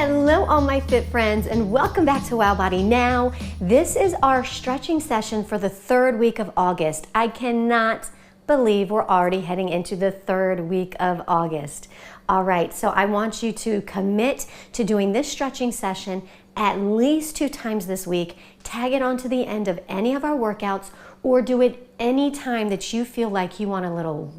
Hello all my fit friends and welcome back to Wow Body Now. This is our stretching session for the third week of August. I cannot believe we're already heading into the third week of August. All right, so I want you to commit to doing this stretching session at least 2 times this week. Tag it onto the end of any of our workouts or do it any time that you feel like you want a little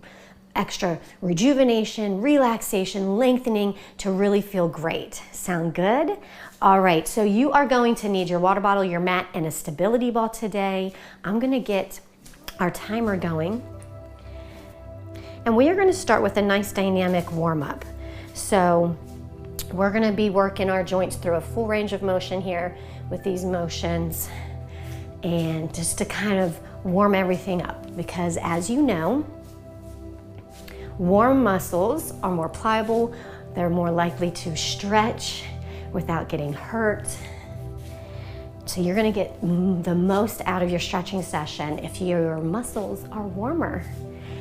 extra rejuvenation, relaxation, lengthening to really feel great. Sound good? All right, so you are going to need your water bottle, your mat, and a stability ball today. I'm gonna get our timer going. And we are gonna start with a nice dynamic warm-up. So we're gonna be working our joints through a full range of motion here with these motions, and just to kind of warm everything up, because as you know, warm muscles are more pliable, they're more likely to stretch without getting hurt. So you're gonna get the most out of your stretching session if your muscles are warmer.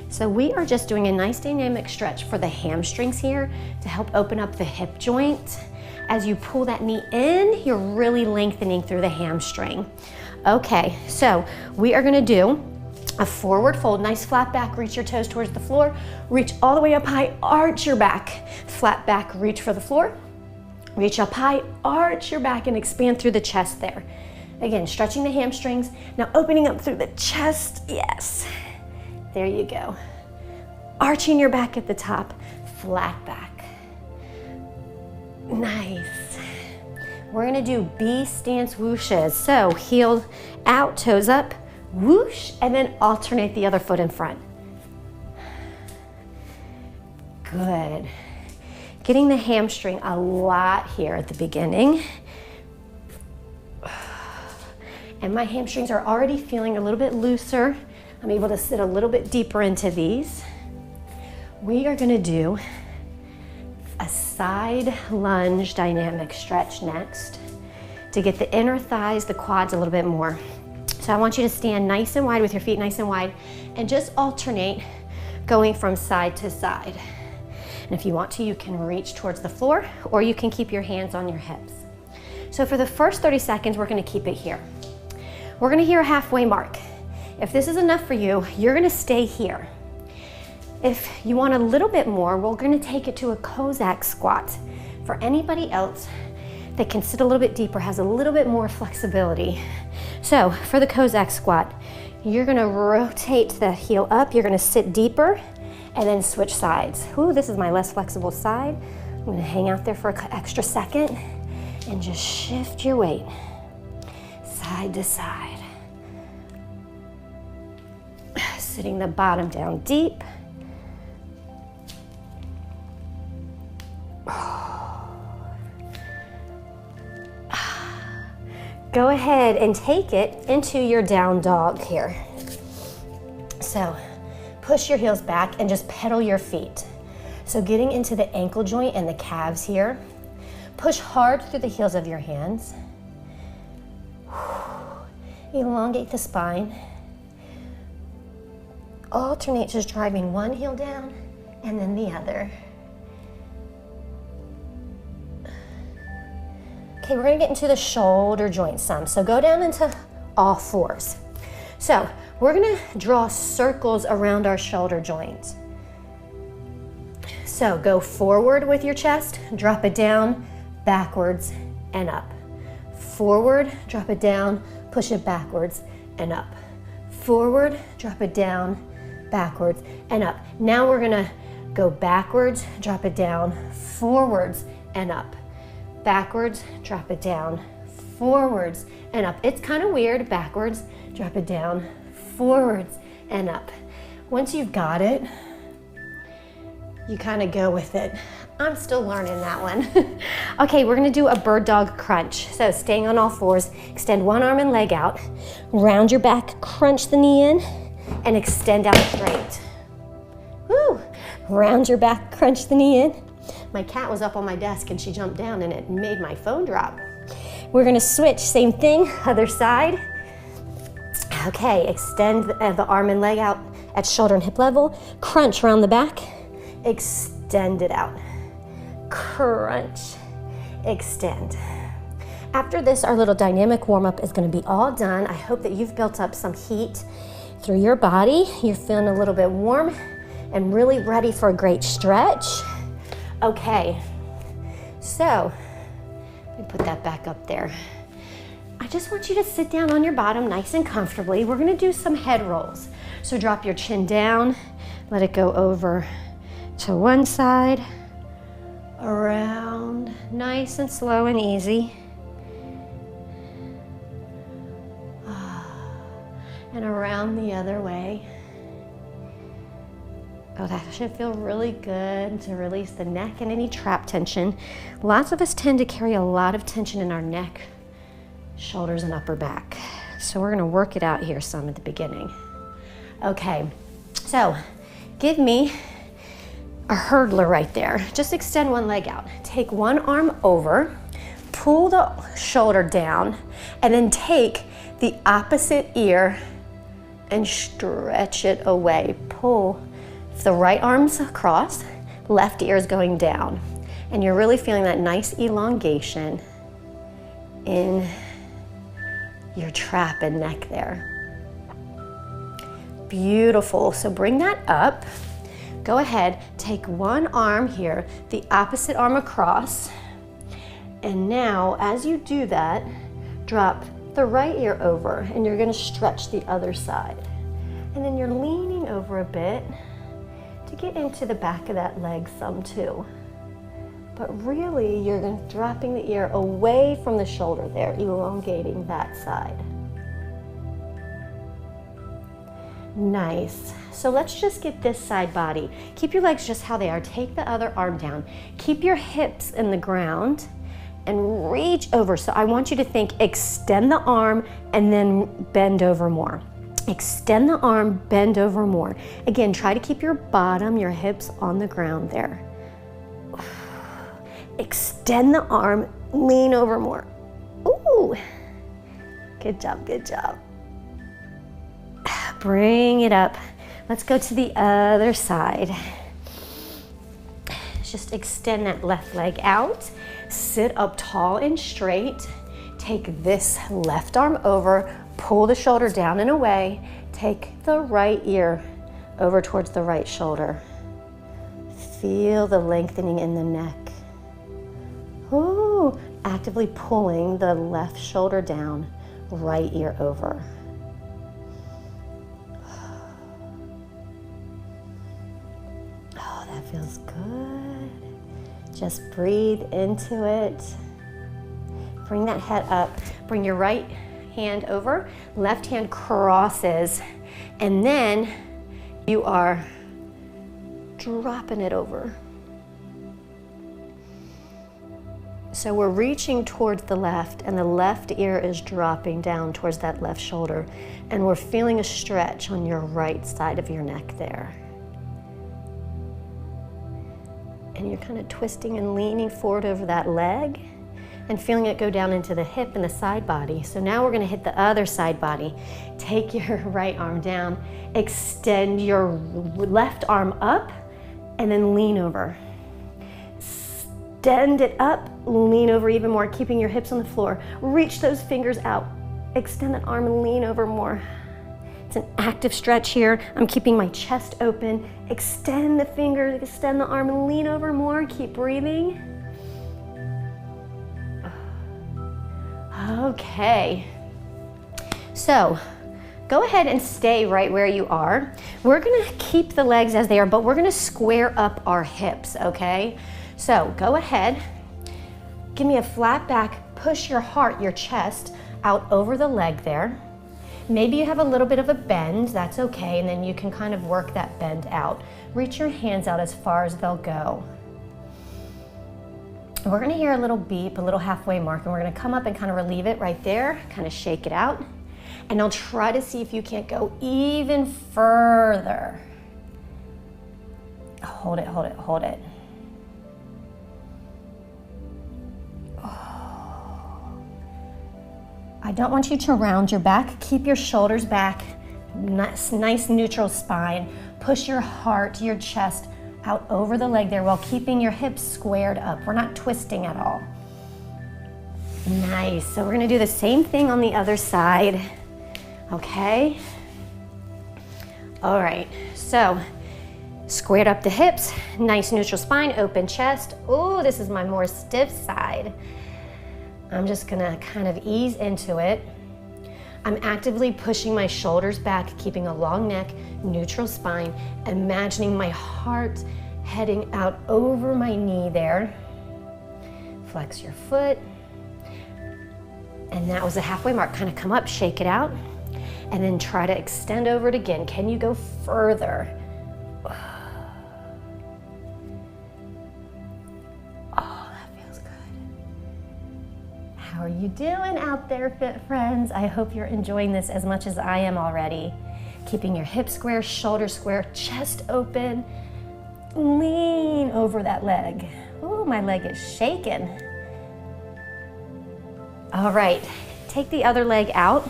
So we are just doing a nice dynamic stretch for the hamstrings here to help open up the hip joint. As you pull that knee in, you're really lengthening through the hamstring. Okay, so we are gonna do a forward fold, nice flat back, reach your toes towards the floor, reach all the way up high, arch your back, flat back, reach for the floor, reach up high, arch your back and expand through the chest there. Again, stretching the hamstrings, now opening up through the chest, yes. There you go. Arching your back at the top, flat back. Nice. We're gonna do B stance whooshes. So heel out, toes up, whoosh, and then alternate the other foot in front. Good. Getting the hamstring a lot here at the beginning. And my hamstrings are already feeling a little bit looser. I'm able to sit a little bit deeper into these. We are gonna do a side lunge dynamic stretch next to get the inner thighs, the quads a little bit more. So I want you to stand nice and wide with your feet nice and wide and just alternate going from side to side. And if you want to, you can reach towards the floor or you can keep your hands on your hips. So for the first 30 seconds, we're gonna keep it here. We're gonna hear a halfway mark. If this is enough for you, you're gonna stay here. If you want a little bit more, we're gonna take it to a Cossack squat. For anybody else that can sit a little bit deeper, has a little bit more flexibility. So for the Cossack squat, you're gonna rotate the heel up, you're gonna sit deeper, and then switch sides. Ooh, this is my less flexible side. I'm gonna hang out there for an extra second and just shift your weight side to side. Sitting the bottom down deep. Go ahead and take it into your down dog here. So push your heels back and just pedal your feet. So getting into the ankle joint and the calves here. Push hard through the heels of your hands. Elongate the spine. Alternate just driving one heel down and then the other. Okay, we're gonna get into the shoulder joint some. So go down into all fours. So we're gonna draw circles around our shoulder joints. So go forward with your chest, drop it down, backwards and up. Forward, drop it down, push it backwards and up. Forward, drop it down, backwards and up. Now we're gonna go backwards, drop it down, forwards and up. Backwards, drop it down, forwards and up. It's kind of weird, backwards, drop it down, forwards and up. Once you've got it, you kind of go with it. I'm still learning that one. Okay, we're gonna do a bird dog crunch. So staying on all fours, extend one arm and leg out, round your back, crunch the knee in, and extend out straight. Woo! Round your back, crunch the knee in. My cat was up on my desk and she jumped down and it made my phone drop. We're gonna switch, same thing, other side. Okay, extend the arm and leg out at shoulder and hip level. Crunch around the back, extend it out. Crunch, extend. After this, our little dynamic warm-up is gonna be all done. I hope that you've built up some heat through your body. You're feeling a little bit warm and really ready for a great stretch. Okay, so let me put that back up there. I just want you to sit down on your bottom nice and comfortably. We're gonna do some head rolls. So drop your chin down, let it go over to one side, around, nice and slow and easy. And around the other way. Oh, that should feel really good to release the neck and any trap tension. Lots of us tend to carry a lot of tension in our neck, shoulders, and upper back. So we're gonna work it out here some at the beginning. Okay, so give me a hurdler right there. Just extend one leg out. Take one arm over, pull the shoulder down, and then take the opposite ear and stretch it away. Pull the right arm's across, left ear is going down. And you're really feeling that nice elongation in your trap and neck there. Beautiful, so bring that up. Go ahead, take one arm here, the opposite arm across. And now, as you do that, drop the right ear over and you're gonna stretch the other side. And then you're leaning over a bit to get into the back of that leg some too. But really, you're dropping the ear away from the shoulder there, elongating that side. Nice. So let's just get this side body. Keep your legs just how they are. Take the other arm down. Keep your hips in the ground and reach over. So I want you to think, extend the arm and then bend over more. Extend the arm, bend over more. Again, try to keep your bottom, your hips on the ground there. Extend the arm, lean over more. Ooh, good job, good job. Bring it up. Let's go to the other side. Just extend that left leg out. Sit up tall and straight. Take this left arm over, pull the shoulder down and away. Take the right ear over towards the right shoulder. Feel the lengthening in the neck. Ooh, actively pulling the left shoulder down, right ear over. Oh, that feels good. Just breathe into it. Bring that head up. Bring your right hand over, left hand crosses, and then you are dropping it over. So we're reaching towards the left, and the left ear is dropping down towards that left shoulder, and we're feeling a stretch on your right side of your neck there. And you're kind of twisting and leaning forward over that leg and feeling it go down into the hip and the side body. So now we're gonna hit the other side body. Take your right arm down, extend your left arm up, and then lean over. Extend it up, lean over even more, keeping your hips on the floor. Reach those fingers out. Extend that arm and lean over more. It's an active stretch here. I'm keeping my chest open. Extend the fingers, extend the arm and lean over more. Keep breathing. Okay. So go ahead and stay right where you are. We're gonna keep the legs as they are, but we're gonna square up our hips, okay? So go ahead, give me a flat back, push your heart, your chest out over the leg there. Maybe you have a little bit of a bend, that's okay, and then you can kind of work that bend out. Reach your hands out as far as they'll go. We're gonna hear a little beep, a little halfway mark, and we're gonna come up and kind of relieve it right there, kind of shake it out. And I'll try to see if you can't go even further. Hold it, hold it, hold it. I don't want you to round your back. Keep your shoulders back, nice neutral spine. Push your heart, your chest out over the leg there while keeping your hips squared up. We're not twisting at all. Nice. So we're gonna do the same thing on the other side. Okay. All right, so squared up the hips, nice neutral spine, open chest. Oh, this is my more stiff side. I'm just gonna kind of ease into it. I'm actively pushing my shoulders back, keeping a long neck, neutral spine, imagining my heart heading out over my knee there. Flex your foot. And that was the halfway mark. Kind of come up, shake it out, and then try to extend over it again. Can you go further? Oh, that feels good. How are you doing out there, fit friends? I hope you're enjoying this as much as I am already. Keeping your hips square, shoulders square, chest open. Lean over that leg. Ooh, my leg is shaking. All right, take the other leg out.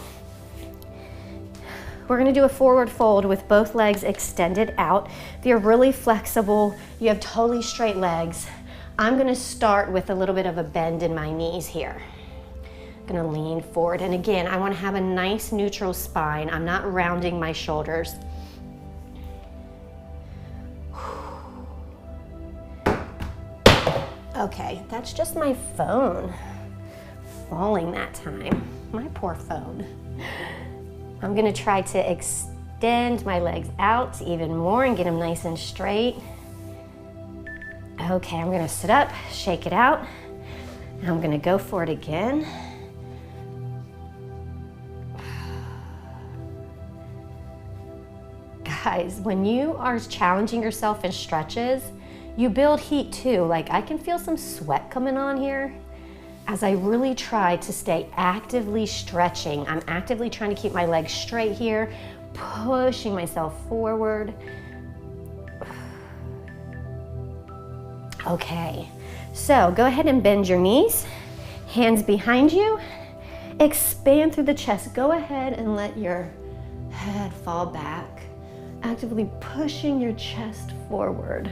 We're gonna do a forward fold with both legs extended out. If you're really flexible, you have totally straight legs, I'm gonna start with a little bit of a bend in my knees here. I'm gonna lean forward, and again, I wanna have a nice neutral spine. I'm not rounding my shoulders. Okay, that's just my phone falling that time. My poor phone. I'm gonna try to extend my legs out even more and get them nice and straight. Okay, I'm gonna sit up, shake it out, and I'm gonna go for it again. Guys, when you are challenging yourself in stretches, you build heat too. Like, I can feel some sweat coming on here. As I really try to stay actively stretching, I'm actively trying to keep my legs straight here, pushing myself forward. Okay, so go ahead and bend your knees, hands behind you, expand through the chest. Go ahead and let your head fall back, actively pushing your chest forward.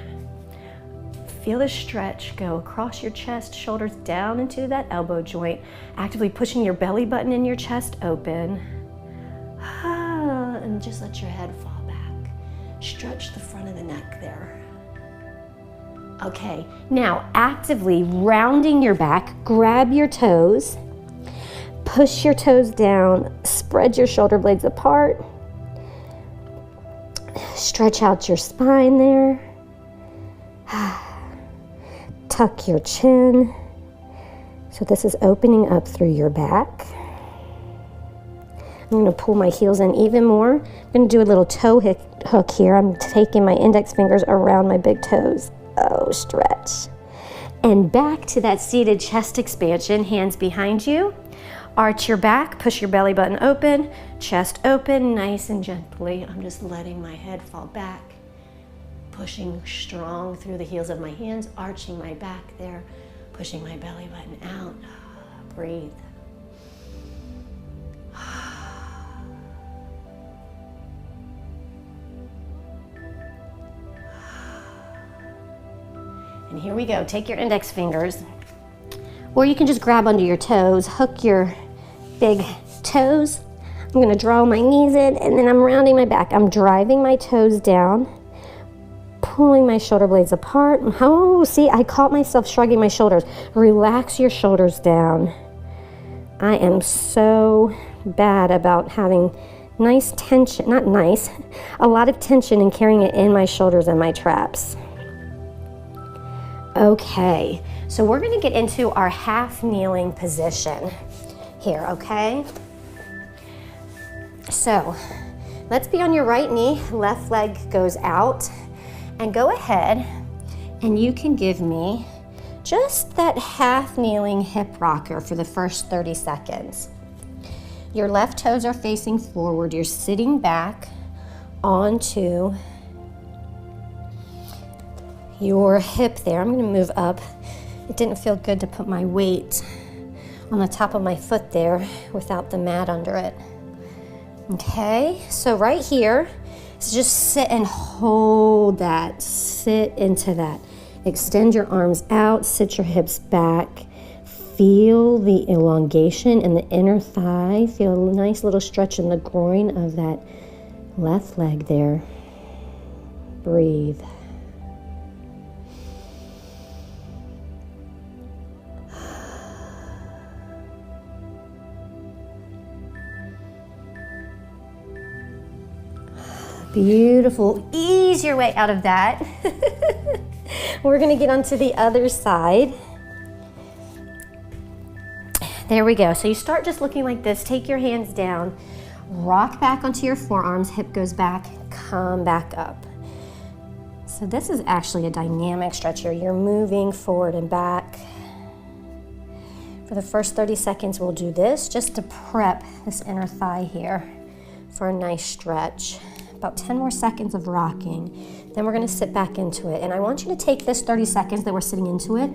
Feel the stretch go across your chest, shoulders down into that elbow joint, actively pushing your belly button and your chest open. And just let your head fall back. Stretch the front of the neck there. Okay, now actively rounding your back, grab your toes, push your toes down, spread your shoulder blades apart, stretch out your spine there. Tuck your chin. So this is opening up through your back. I'm going to pull my heels in even more. I'm going to do a little toe hook here. I'm taking my index fingers around my big toes. Oh, stretch. And back to that seated chest expansion, hands behind you. Arch your back, push your belly button open, chest open, nice and gently. I'm just letting my head fall back. Pushing strong through the heels of my hands, arching my back there, pushing my belly button out. Breathe. And here we go. Take your index fingers, or you can just grab under your toes, hook your big toes. I'm going to draw my knees in, and then I'm rounding my back. I'm driving my toes down, pulling my shoulder blades apart. Oh, see, I caught myself shrugging my shoulders. Relax your shoulders down. I am so bad about having nice tension, not nice, a lot of tension and carrying it in my shoulders and my traps. Okay, so we're gonna get into our half kneeling position here, okay? So let's be on your right knee, left leg goes out. And go ahead and you can give me just that half kneeling hip rocker for the first 30 seconds. Your left toes are facing forward. You're sitting back onto your hip there. I'm going to move up. It didn't feel good to put my weight on the top of my foot there without the mat under it. Okay, so right here, so just sit and hold that, sit into that. Extend your arms out, sit your hips back. feel the elongation in the inner thigh. Feel a nice little stretch in the groin of that left leg there. Breathe. Beautiful. Ease your way out of that. We're going to get onto the other side. There we go. So you start just looking like this. Take your hands down. Rock back onto your forearms. Hip goes back. Come back up. So this is actually a dynamic stretch here. You're moving forward and back. For the first 30 seconds, we'll do this just to prep this inner thigh here for a nice stretch. About 10 more seconds of rocking. Then we're going to sit back into it. And I want you to take this 30 seconds that we're sitting into it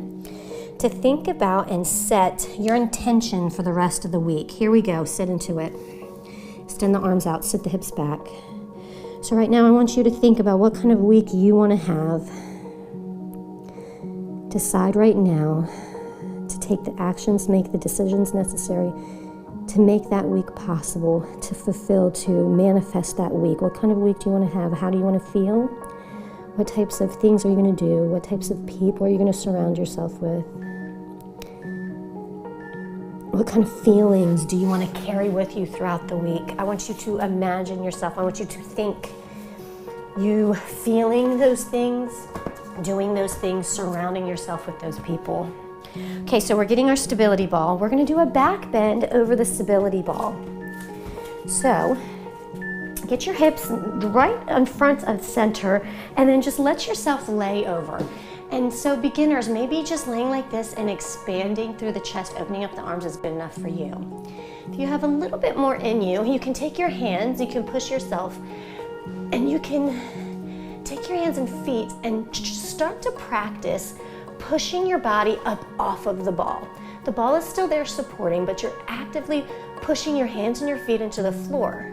to think about and set your intention for the rest of the week. Here we go. Sit into it. Extend the arms out. Sit the hips back. So right now I want you to think about what kind of week you want to have. Decide right now to take the actions, make the decisions necessary to make that week possible, to fulfill, to manifest that week. What kind of week do you want to have? How do you want to feel? What types of things are you going to do? What types of people are you going to surround yourself with? What kind of feelings do you want to carry with you throughout the week? I want you to imagine yourself. I want you to think you feeling those things, doing those things, surrounding yourself with those people. Okay, so we're getting our stability ball. We're going to do a back bend over the stability ball. So get your hips right in front of center and then just let yourself lay over. And so beginners, maybe just laying like this and expanding through the chest, opening up the arms is good enough for you. If you have a little bit more in you, you can take your hands, you can push yourself, and you can take your hands and feet and start to practice pushing your body up off of the ball. The ball is still there supporting, but you're actively pushing your hands and your feet into the floor.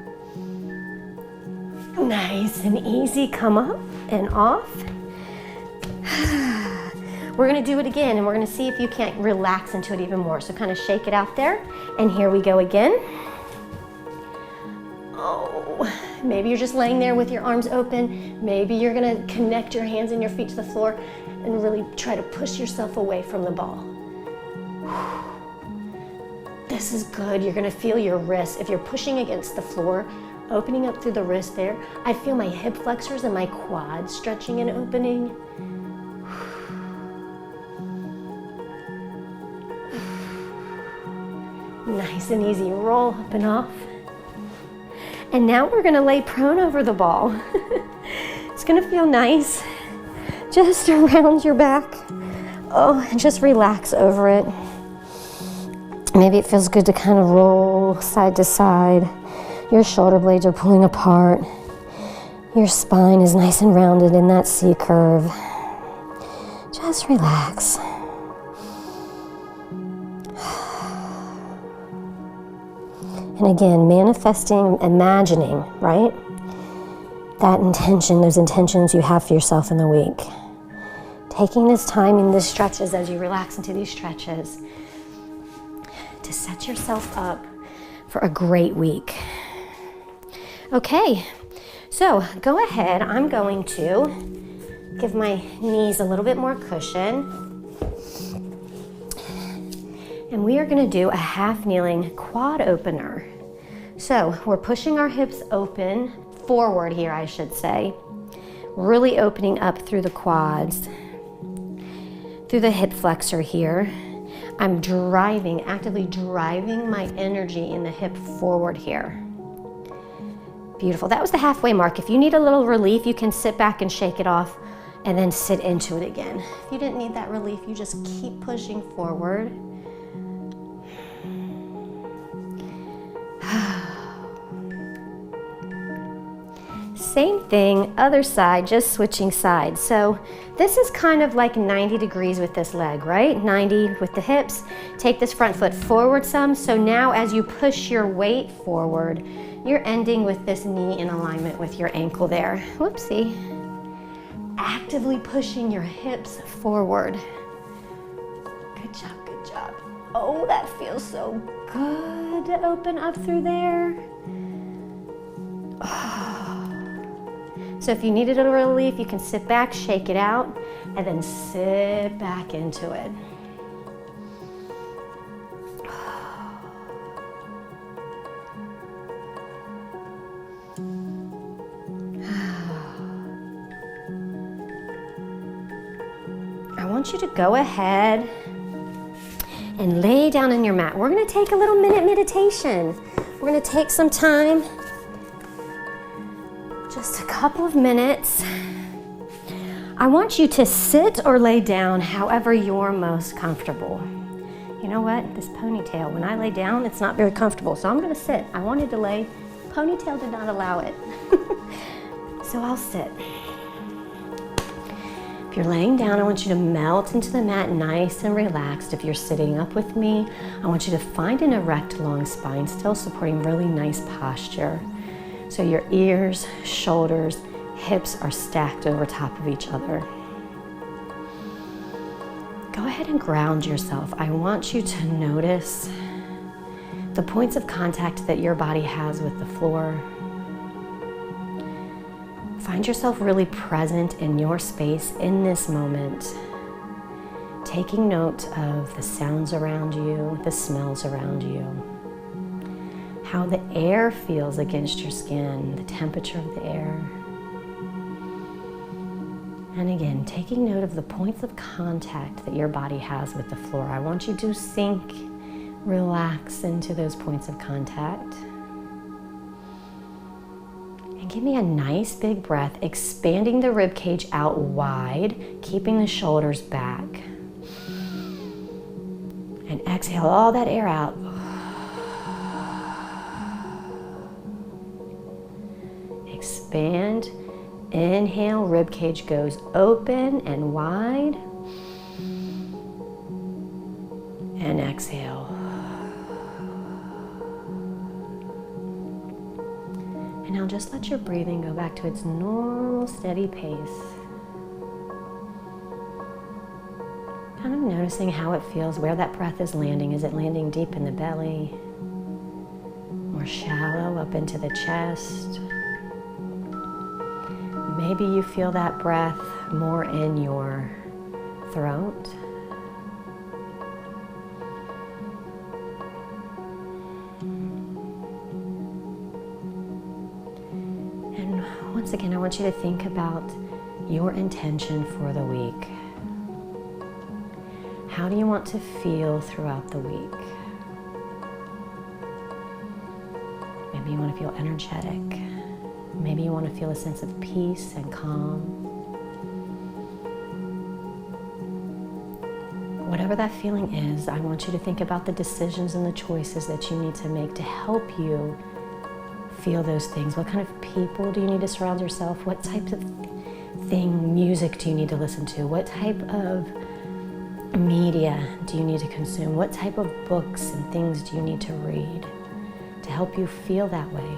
Nice and easy. Come up and off. We're going to do it again, and we're going to see if you can't relax into it even more. So kind of shake it out there, and here we go again. Oh, maybe you're just laying there with your arms open. Maybe you're going to connect your hands and your feet to the floor and really try to push yourself away from the ball. This is good. You're going to feel your wrists. If you're pushing against the floor, opening up through the wrist there, I feel my hip flexors and my quads stretching and opening. Nice and easy. Roll up and off. And now we're going to lay prone over the ball. It's going to feel nice. Just around your back. Oh, and just relax over it. Maybe it feels good to kind of roll side to side. Your shoulder blades are pulling apart. Your spine is nice and rounded in that C curve. Just relax. And again, manifesting, imagining, right? That intention, those intentions you have for yourself in the week. Taking this time in these stretches as you relax into these stretches to set yourself up for a great week. Okay, so go ahead. I'm going to give my knees a little bit more cushion. And we are going to do a half kneeling quad opener. So we're pushing our hips open, forward here I should say, really opening up through the quads, through the hip flexor here. I'm actively driving my energy in the hip forward here. Beautiful. That was the halfway mark. If you need a little relief, you can sit back and shake it off and then sit into it again. If you didn't need that relief, you just keep pushing forward. Same thing, other side, just switching sides. So this is kind of like 90 degrees with this leg, right? 90 with the hips. Take this front foot forward some. So now as you push your weight forward, you're ending with this knee in alignment with your ankle there. Whoopsie. Actively pushing your hips forward. Good job, good job. Oh, that feels so good to open up through there. So if you needed a relief, you can sit back, shake it out, and then sit back into it. I want you to go ahead and lay down on your mat. We're going to take a little minute meditation. We're going to take some time, just a couple of minutes. I want you to sit or lay down however you're most comfortable. You know what? This ponytail, when I lay down, it's not very comfortable, so I'm going to sit. I wanted to lay. Ponytail did not allow it. So I'll sit. If you're laying down, I want you to melt into the mat nice and relaxed. If you're sitting up with me, I want you to find an erect long spine, still supporting really nice posture. So your ears, shoulders, hips are stacked over top of each other. Go ahead and ground yourself. I want you to notice the points of contact that your body has with the floor. Find yourself really present in your space in this moment, taking note of the sounds around you, the smells around you, how the air feels against your skin, the temperature of the air. And again, taking note of the points of contact that your body has with the floor. I want you to sink, relax into those points of contact. And give me a nice big breath, expanding the rib cage out wide, keeping the shoulders back. And exhale all that air out. Expand. Inhale, rib cage goes open and wide. And exhale. And now just let your breathing go back to its normal, steady pace. Kind of noticing how it feels, where that breath is landing. Is it landing deep in the belly? More shallow up into the chest? Maybe you feel that breath more in your throat. And once again, I want you to think about your intention for the week. How do you want to feel throughout the week? Maybe you want to feel energetic. Maybe you want to feel a sense of peace and calm. Whatever that feeling is, I want you to think about the decisions and the choices that you need to make to help you feel those things. What kind of people do you need to surround yourself? What type of music do you need to listen to? What type of media do you need to consume? What type of books and things do you need to read to help you feel that way?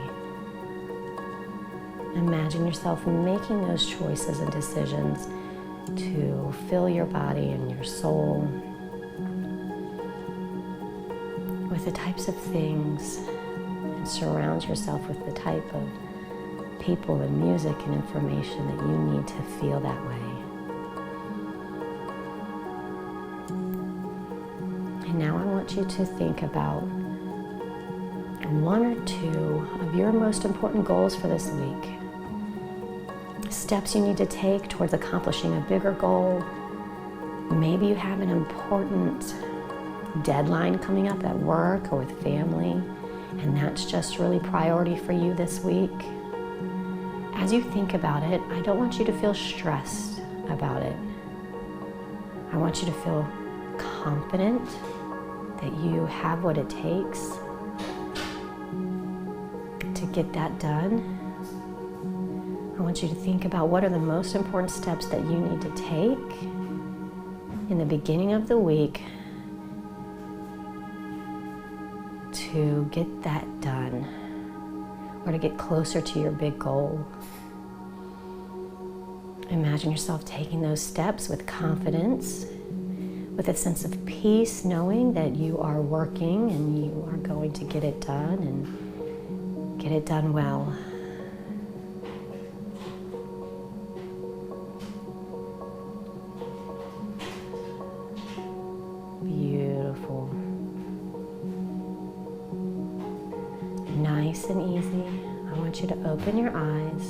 Imagine yourself making those choices and decisions to fill your body and your soul with the types of things, and surround yourself with the type of people and music and information that you need to feel that way. And now I want you to think about one or two of your most important goals for this week. Steps you need to take towards accomplishing a bigger goal. Maybe you have an important deadline coming up at work or with family, and that's just really priority for you this week. As you think about it, I don't want you to feel stressed about it. I want you to feel confident that you have what it takes to get that done. I want you to think about what are the most important steps that you need to take in the beginning of the week to get that done, or to get closer to your big goal. Imagine yourself taking those steps with confidence, with a sense of peace, knowing that you are working and you are going to get it done and get it done well. Beautiful. Nice and easy. I want you to open your eyes,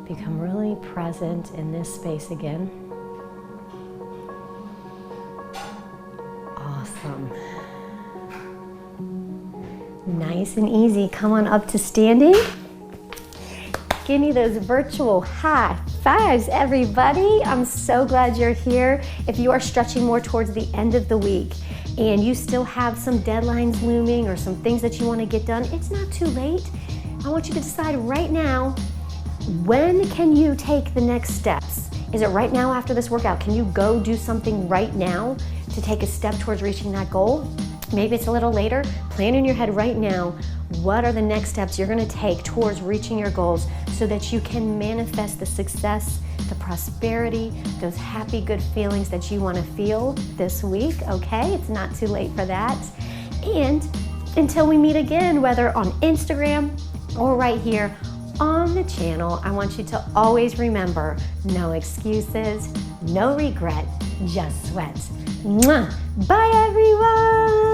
become really present in this space again. Awesome. Nice and easy. Come on up to standing. Give me those virtual high fives, everybody. I'm so glad you're here. If you are stretching more towards the end of the week and you still have some deadlines looming or some things that you want to get done, it's not too late. I want you to decide right now, when can you take the next steps? Is it right now after this workout? Can you go do something right now to take a step towards reaching that goal? Maybe it's a little later. Plan in your head right now, what are the next steps you're gonna take towards reaching your goals so that you can manifest the success, the prosperity, those happy, good feelings that you wanna feel this week, okay? It's not too late for that. And until we meet again, whether on Instagram or right here on the channel, I want you to always remember, no excuses, no regret, just sweat. Mwah. Bye, everyone.